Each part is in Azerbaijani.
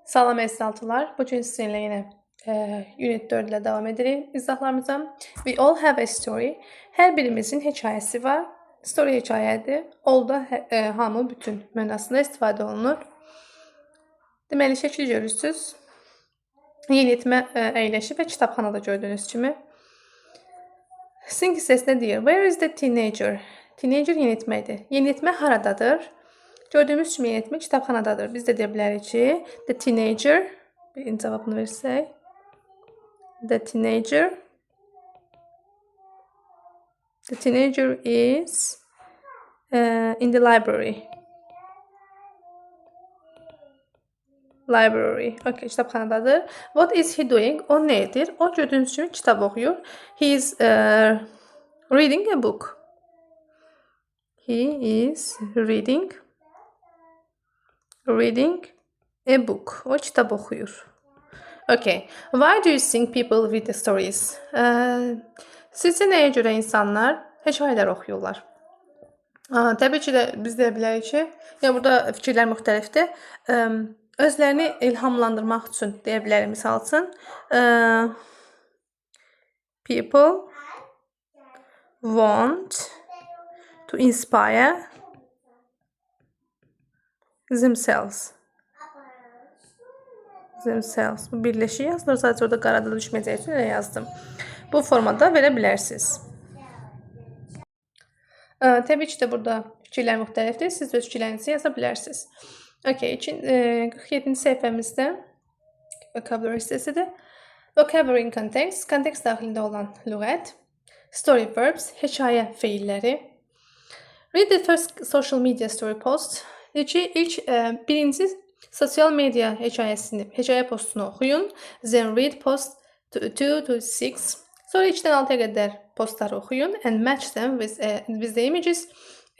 Salam əzizaltılar. Bu gün sizinlə yenə Unit 4 ilə davam edirik izahlarımıza. We all have a story. Hər birimizin hekayəsi var. Story hekayədir. All-da hamı, bütün mənasında istifadə olunur. Deməli, şəkli görürsünüz. Yeniyetmə əyləşi və kitabxanada gördüyünüz kimi. Sing hissəsində deyir, where is the teenager? Teenager yeniyetməkdir. Yeniyetmə haradadır? Gördüyümüz kimi yeniyetmə kitabxanadadır. Biz də deyə bilərik ki, the teenager, birinci cavabını versək, the teenager is in the library. Okay, kitabxanadadır. What is he doing? O nə edir? O gördüyünüz kimi kitab oxuyur. He is reading a book. He is reading a book. O kitab oxuyur. Okay. Why do you think people read the stories? Sizcə nəyə görə insanlar hekayələr oxuyurlar? Təbii ki də biz deyə bilərik ki, burada fikirlər müxtəlifdir. Özlərini ilhamlandırmaq üçün deyə bilərik, misal üçün. People want to inspire themselves. Bu birləşik yazılır. Sadəcə orada qarada düşməyəcək üçün elə yazdım. Bu formada verə bilərsiniz. Təbii ki də burada fikirlər müxtəlifdir. Siz öz fikirlərinizi yaza bilərsiniz. Okay, 47-ci səhifəmizdə vocabulary hissəsidir. Vocabulary in context, kontekst daxilində olan lüğət. Story verbs, hekayə feilləri. Read the first social media story post. Birinci sosial media hekayə postunu oxuyun. Then read post 2 to 6. Sonra 2-dən 6-ya qədər postları oxuyun. And match them with the images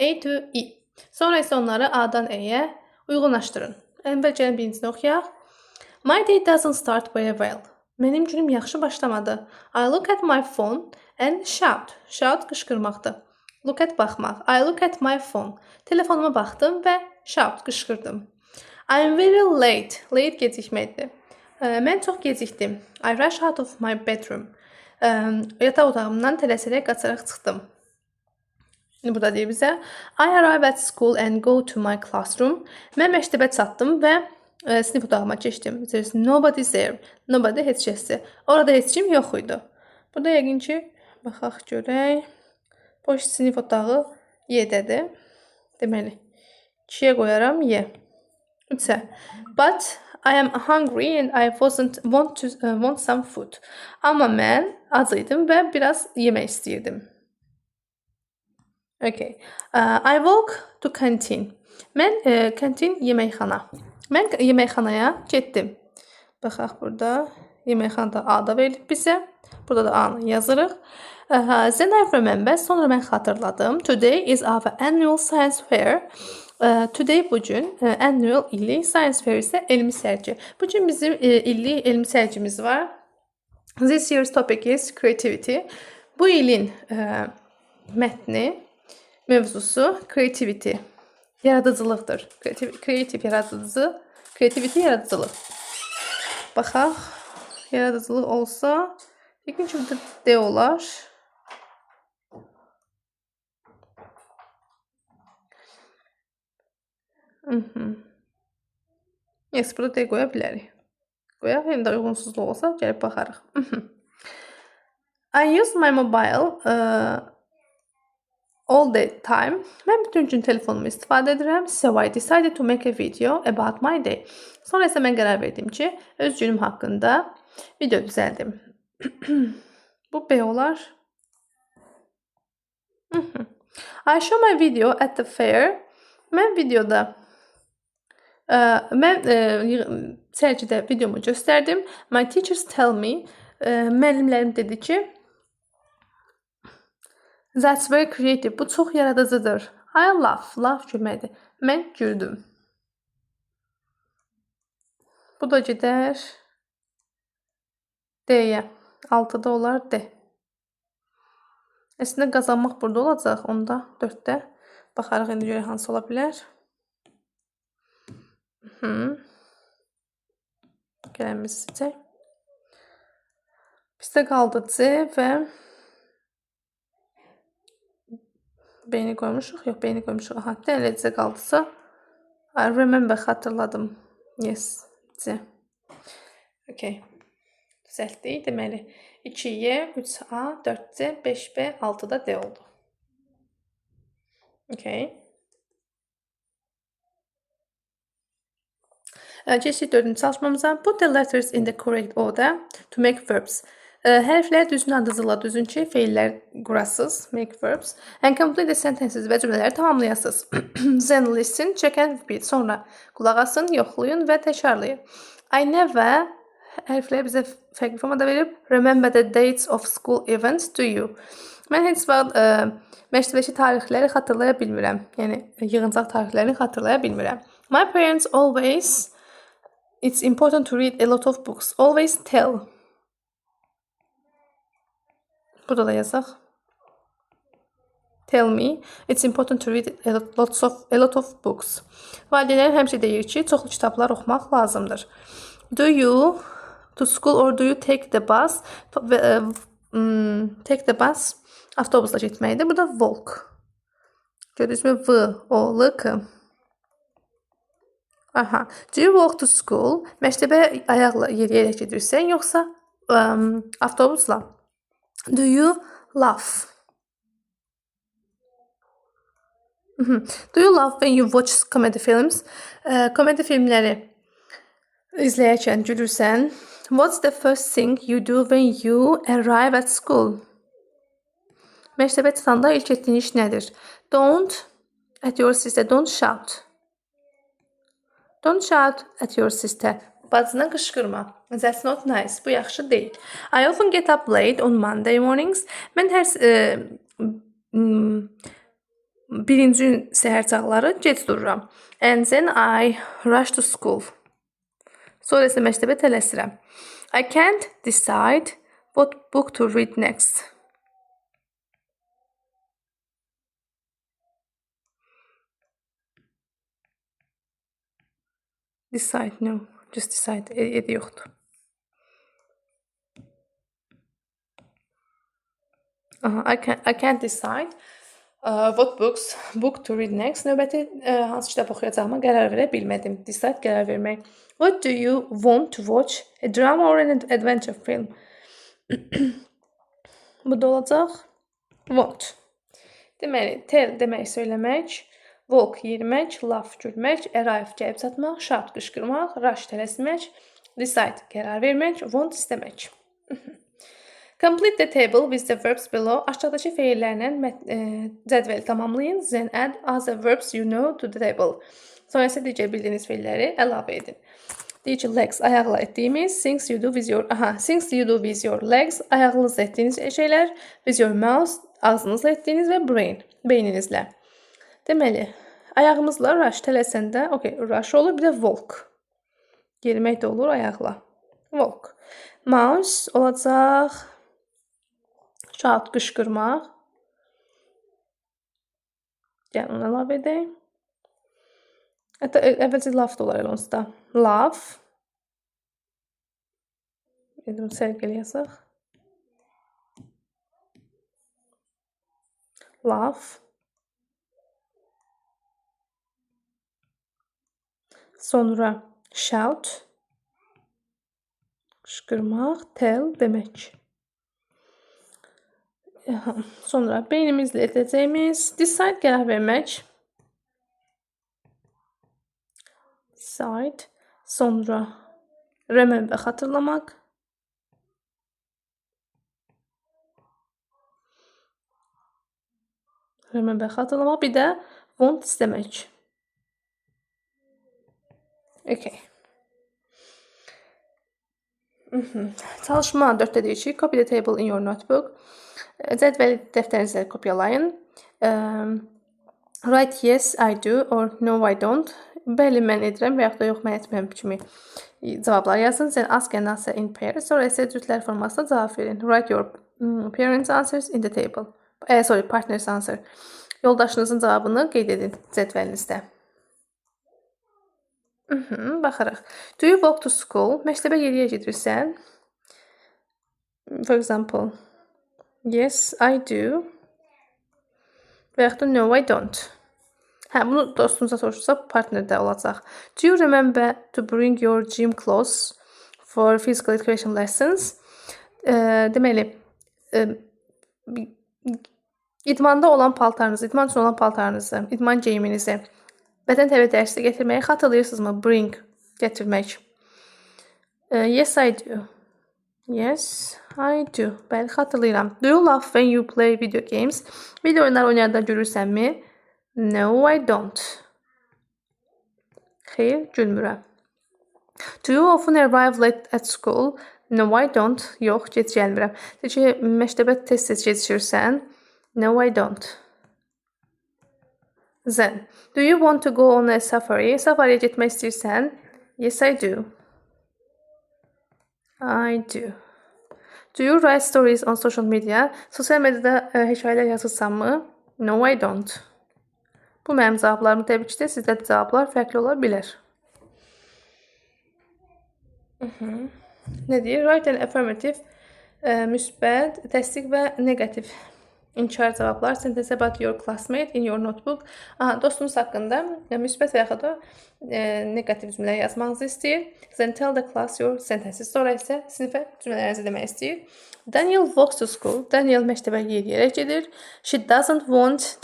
A to E. Sonra isə onları A-dan E-yə uyğunlaşdırın. Əvvəlcə birincisini oxuyaq. My day doesn't start very well. Mənim günüm yaxşı başlamadı. I look at my phone and shout. Shout qışqırmaqdır. Look at baxmaq. I look at my phone. Telefonuma baxdım və shout qışqırdım. I'm very late. Late gecikməkdir. Mən çox gecikdim. I rush out of my bedroom. Yataq otağımdan tələsərək qaçaraq çıxdım. Şimdi burada deyir bizə I arrive at school and go to my classroom. Mən məktəbə çatdım və sinif otağıma keçdim. There's nobody there. Nobody heç kəsdir. Orada heç kim yox idi. Burada yəqin ki, baxaq görək. Boş sinif otağı Y-dədir. Deməli, 2-yə qoyaram Y. 3-ə. But I am hungry and I want some food. Amma mən ac idim və biraz yemək istəyirdim. Okay. I walk to canteen. Mən kantin yeməkxana. Mən yeməkxanaya getdim. Baxaq burada. Yeməkxanada A-da verilib bizə. Burada da A-nı yazırıq. Then I remember. Sonra mən xatırladım. Today is our annual science fair. Today bugün annual illik, science fair isə elmi sərgi. Bugün bizim illik elmi sərgimiz var. This year's topic is creativity. Bu ilin mətni, mövzusu creativity. Yaradıcılıqdır. Creativity yaradıcılıq. Baxaq. Yaradıcılıq olsa, yəqin ki, burada D olar. Yes, burada D qoya bilərik. Qoyaq, yenə də uyğunsuzluq olsa, gəlib baxarıq. I use my mobile all the time. Mən bütün gün telefonumu istifadə edirəm. So I decided to make a video about my day. Sonra isə mən qərar verdim ki, öz günüm haqqında video düzəldim. Bu B olar. I show my video at the fair. Mən videoda sərgidə videomu göstərdim. My teachers tell me. Müəllimlərim dedi ki, that's very creative. Bu çox yaradıcıdır. I laugh. Laugh gülməkdir. Mən güldüm. Bu da gedər D-yə. 6-da olar D. Əslində qazanmaq burada olacaq. Onda 4-də. Baxarıq indi görək hansı ola bilər. Qələmimizi seçək. Bizdə qaldı C və B-ni qoymuşuq. Yox, B-ni qoymuşuq. Aha, dələ C qaldısa. I remember, xatırladım. Yes, C. Okay. Düzəltdik. Deməli, 2Y, 3A, 4C, 5B, 6-da D oldu. Okay. Keçdik 4-cü çalışmamıza. Put the letters in the correct order to make verbs. Hərfləri düzgün ardıcılla düzün ki, feillər qurasız, make verbs. And complete the sentences və cümlələri tamamlayasınız. Then listen, check and repeat. Sonra qulaq asın, yoxlayın və təkrarlayın. I never hərfləri bizə fərqli formada verib. Remember the dates of school events to you. Mən heç vaxt məktəbdəki tarixləri xatırlaya bilmirəm. Yəni, yığıncaq tarixlərini xatırlaya bilmirəm. My parents always, it's important to read a lot of books. Always tell. Burada da yazaq. Tell me, it's important to read a lot of books. Valideynlər həmişə deyir ki, çoxlu kitablar oxumaq lazımdır. Do you to school or do you take the bus? Take the bus. Avtobusla getməkdir. Burada walk. Gördünüz mü? V, O, L, K. Aha. Do you walk to school? Məktəbə ayaqla yeriyərək gedirsən, yoxsa avtobusla? Do you laugh? Do you laugh when you watch comedy films? Komedi filmləri izləyərkən gülürsən. What's the first thing you do when you arrive at school? Məktəbə çıxanda ilk etdiyin iş nədir? Don't at your sister. Don't shout. Don't shout at your sister. Bacına qışqırma. That's not nice. Bu yaxşı deyil. I often get up late on Monday mornings. Mən hər birinci gün səhər çağları gec dururam. And then I rush to school. Sonra isə məktəbə tələsirəm. I can't decide what book to read next. Decide, no. Just decide. Edi yoxdur. I can't decide what book to read next. Növbəti hansı kitab oxuyacağıma qərar verə bilmədim. Decide, qərar vermək. What do you want to watch? A drama or an adventure film? Bu da olacaq. Want. Deməli, tell demək, söyləmək. Walk, yerimək, laugh, gülmək, arrive, gəlib çatmaq, shout, qışqırmaq, rush, tələsmək, decide, qərar vermək, want, istəmək. Complete the table with the verbs below. Aşağıdakı feillərlə cədvəli tamamlayın. Then add other verbs you know to the table. Sonra isə digər bildiyiniz feilləri əlavə edin. Deyir ki, legs, ayaqla etdiyimiz, things you do with your legs, ayağınızla etdiyiniz şeylər, with your mouth, ağzınızla etdiyiniz və brain, beyninizlə. Deməli, ayağımızla rush tələsəndə, rush olur, bir də walk. Yerimək də olur ayaqla. Walk. Mouse olacaq. Shout, qışqırmaq. Gəl, onu əlavə edək. Hətta əvvəlcə laugh da olar elə onsuz da. Laugh. Bunu sərgilə yazaq. Laugh. Sonra shout, qışqırmaq, tell demək. Sonra beynimizlə edəcəyimiz decide, qərar vermək. Decide. Sonra remember, xatırlamaq. Remember, xatırlamaq. Bir də want, istəmək. Okay. Çalışma 4-də deyir ki, copy the table in your notebook. Cədvəli dəftərinizə kopyalayın. Write yes, I do or no, I don't. Bəli, mən edirəm və yaxud da yox, mən etmirəm kimi cavablar yazın. Then ask and answer in pairs. Sonra isə cütlər formasında cavab verin. Write your parents' answers in the table. Partner's answer. Yoldaşınızın cavabını qeyd edin cədvəlinizdə. Baxarıq. Do you walk to school? Məktəbə yeriyə gedirsən? For example, yes, I do. Və yaxud da no, I don't. Bunu dostunuza soruşursa partnerdə olacaq. Do you remember to bring your gym clothes for physical education lessons? Deməli, idmanda olan paltarınızı, idman üçün olan paltarınızı, idman geyiminizi bədən tərbiyə dərsinə gətirməyi xatırlayırsınızmı? Bring, gətirmək. Yes, I do. Yes, I do. Bəli, xatırlayıram. Do you laugh when you play video games? Video oyunları oynayanda gülürsənmi? No, I don't. Xeyr, gülmürəm. Do you often arrive late at school? No, I don't. Yox, gec gəlmirəm. Deyir ki, məktəbə tez-tez gecişirsən? No, I don't. Then, do you want to go on a safari? Safariyə getmək istəyirsən? Yes, I do. I do. Do you write stories on social media? Sosial mediada hekayələr yazırsanmı? No, I don't. Bu mənim cavablarım. Təbii ki də sizdə cavablar fərqli ola bilər. Nə deyir? Write an affirmative, müsbət, təsdiq və negativ inkar cavablar. Sentence about your classmate in your notebook. Dostunuz haqqında müsbət və yaxud da negativ cümlə yazmanızı istəyir. Then tell the class your sentences. Sonra isə sinifə cümlələrinizi demək istəyir. Daniel walks to school. Daniel məktəbə yeriyərək gedir. She doesn't want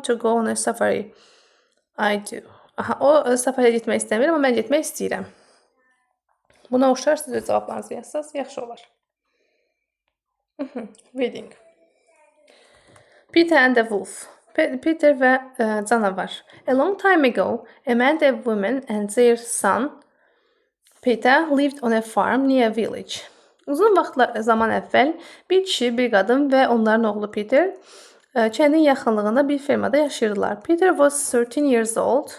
to go on a safari. I do. O safariyə getmək istəmir, amma mən getmək istəyirəm. Buna oxşar siz cavablarınızı yazsanız yaxşı olar. Reading. Peter and the Wolf. Peter və canavar. A long time ago, a man, a woman and their son Peter lived on a farm near a village. Uzun zaman əvvəl bir kişi, bir qadın və onların oğlu Peter kəndin yaxınlığında bir fermada yaşayırdılar. Peter was 13 years old.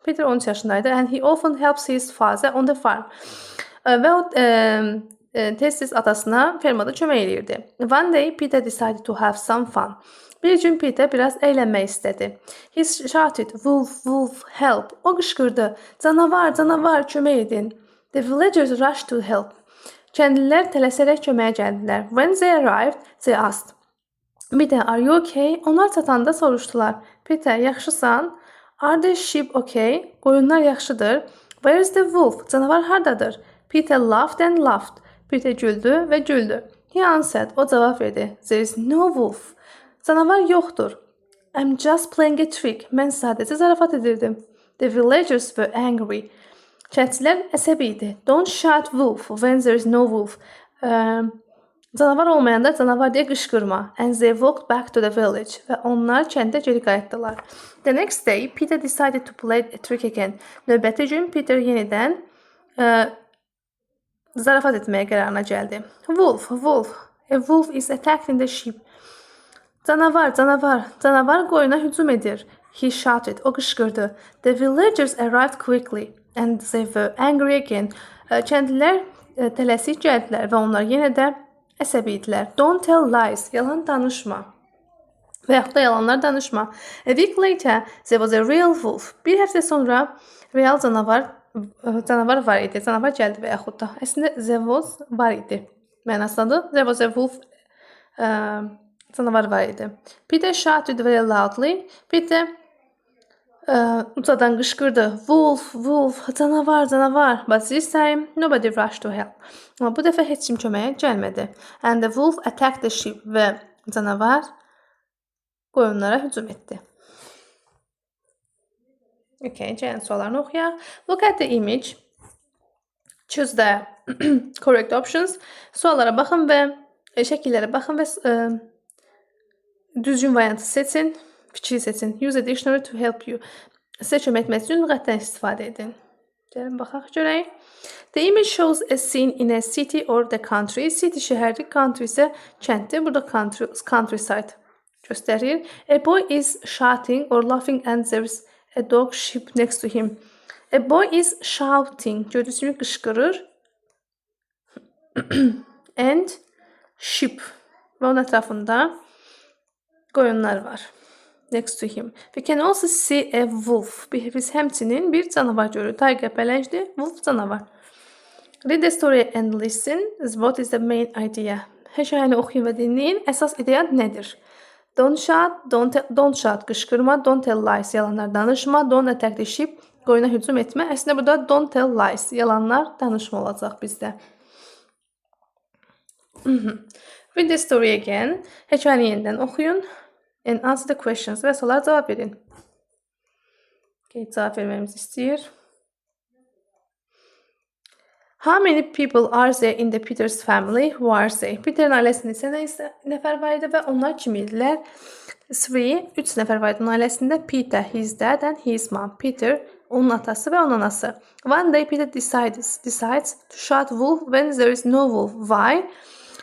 Peter 13 yaşındaydı and he often helps his father on the farm. Və o tez-tez atasına fermada kömək edirdi. One day Peter decided to have some fun. Bir gün Peter biraz əylənmək istədi. He shouted, "Wolf, wolf, help!" O qışqırdı. "Canavar, canavar, kömək edin." The villagers rushed to help. Kəndlilər tələsərək köməyə gəldilər. When they arrived, they asked, "Peter, are you okay?" Onlar çatanda soruşdular. "Peter, yaxşısan?" "Are the sheep okay?" Qoyunlar yaxşıdır. "Where is the wolf?" Canavar hardadır? Peter laughed and laughed. Peter güldü və güldü. He answered. O cavab verdi. There is no wolf. Canavar yoxdur. I'm just playing a trick. Mən sadəcə zarafat edirdim. The villagers were angry. Kəndlilər əsəbi idi. Don't shout wolf when there is no wolf. Canavar olmayanda canavar deyə qışqırma. And they walked back to the village. Və onlar kəndə geri qayıtdılar. The next day, Peter decided to play a trick again. Növbəti gün Peter yenidən zarafat etməyə qərarına gəldi. Wolf, wolf. A wolf is attacking the sheep. Canavar, canavar. Canavar qoyuna hücum edir. He shouted. O qışqırdı. The villagers arrived quickly and they were angry again. Kəndlilər tələsik gəldilər və onlar yenə də əsəbi idilər. Don't tell lies. Yalan danışma. Və yaxud da yalanlar danışma. A week later, there was a real wolf. Bir həftə sonra real canavar var idi. Canavar gəldi və yaxud da. Əslində there was var idi. Mənasındadır. There was a wolf. Canavar var idi. Peter shouted very loudly. Peter ucadan qışqırdı. Wolf, wolf, canavar, canavar. But this time nobody rushed to help. Amma bu dəfə heç kim köməyə gəlmədi. And the wolf attacked the sheep. Və canavar qoyunlara hücum etdi. Okay, gəlin suallarını oxuyaq. Look at the image. Choose the correct options. Suallara baxın və şəkillərə baxın və düzgün variantı seçin, fikri seçin. Use a dictionary to help you. Sizə kömək etmək üçün lüğətdən istifadə edin. Gəlin baxaq görək. The image shows a scene in a city or the country. City şəhərdir, country isə kənddir. Burada countryside göstərir. A boy is shouting or laughing and there's a dog sheep next to him. A boy is shouting. Gördüyünüz kimi qışqırır. And sheep. Və onun ətrafında qoyunlar var. next to him. We can also see a wolf. Biz həmçinin bir canavar görürük. Tiger pələngdir, wolf canavar. Read the story and listen. What is the main idea? Hekayəni oxuyun və dinləyin. Əsas ideya nədir? Don't shout, don't shout, qışqırma, don't tell lies, yalanlar danışma, don't attack the sheep, qoyuna hücum etmə. Əslində burada don't tell lies, yalanlar danışma olacaq bizdə. Read the story again. Hekayəni yenidən oxuyun. And answer the questions. Və sorulara cavab verin. Okay, cavab vermemizi istəyir. How many people are there in the Peter's family? Who are they? Peter'in ailəsində neçə nəfər var idi və onlar kim idilər? 3 nəfər var idi onun ailəsində. Peter, his dad and his mom. Peter, onun atası və onun anası. One day Peter decides to shoot wolf when there is no wolf. Why?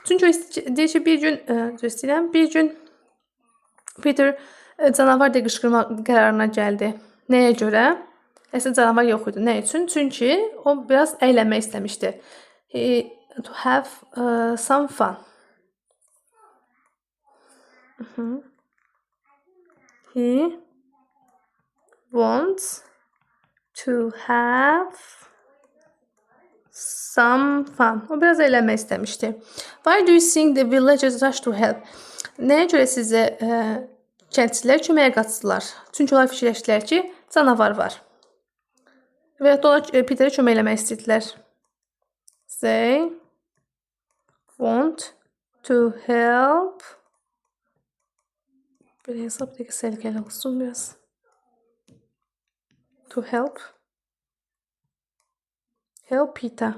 Çünki deyir ki, bir gün Peter canavar deyə qışqırma qərarına gəldi. Nəyə görə? Əslində canavar yox idi. Nə üçün? Çünki o biraz əylənmək istəmişdi. To have some fun. He wants to have some fun. O biraz əylənmək istəmişdi. Why do you think the villagers rush to help? Nəyə görə sizə kəndçilər köməyə qaçdılar? Çünki onlar fikirləşdilər ki, canavar var. Və onlar Peter'ə kömək eləmək istədilər. They want to help. Bir hesab deyək, səlgəli olsun biraz. To help. Help Peter.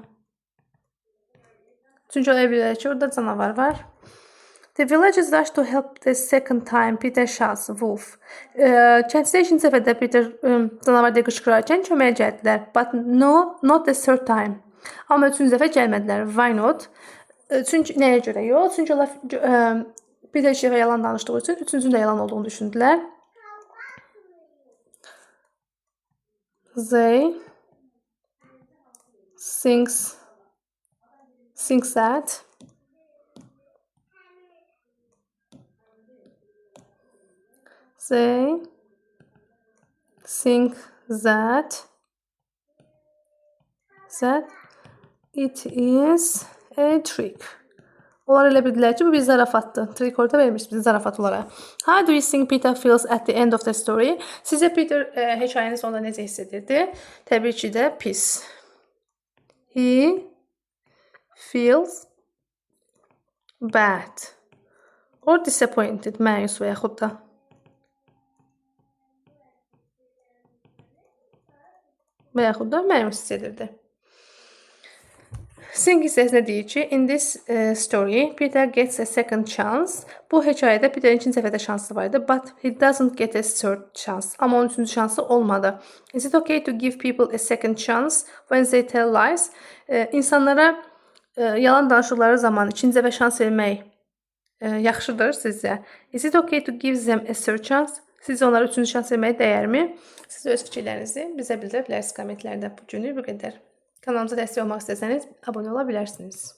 Çünki onlar bilirlər ki, orada canavar var. The villagers rush to help the second time. Peter shouts, wolf. Kəndçilər ikinci səfərdə Peter canavar deyə qışqırarkən köməyə gəldilər. But no, not the third time. Amma üçüncü dəfə gəlmədilər. Why not? Çünki nəyə görə yox? Çünki onlar Peter iki dəfə yalan danışdığı üçün üçüncünün də yalan olduğunu düşündülər. They think that they think that it is a trick. Onlar elə bildilər ki, bu bir zarafatdır. Trick orada vermiş bizi zarafat olaraq. How do you think Peter feels at the end of the story? Sizcə Peter hekayənin sonunda necə hiss edirdi? Təbii ki də pis. He feels bad or disappointed, məyus və yaxud da. Və yaxud da məyus hiss edirdi. Sing hissəsində deyir ki, in this story, Peter gets a second chance. Bu hekayədə Peter'in ikinci səfərdə şansı var idi, but he doesn't get a third chance. Amma onun üçüncü şansı olmadı. Is it okay to give people a second chance when they tell lies? İnsanlara yalan danışdıqları zaman ikinci dəfə şans vermək yaxşıdır sizcə? Is it okay to give them a third chance? Siz onlara üçüncü şans verməyə dəyərmi? Siz öz fikirlərinizi bizə bildirə bilərsiniz kommentlərdə. Bu günlük bu qədər. Kanalımıza dəstək olmaq istəsəniz abunə ola bilərsiniz.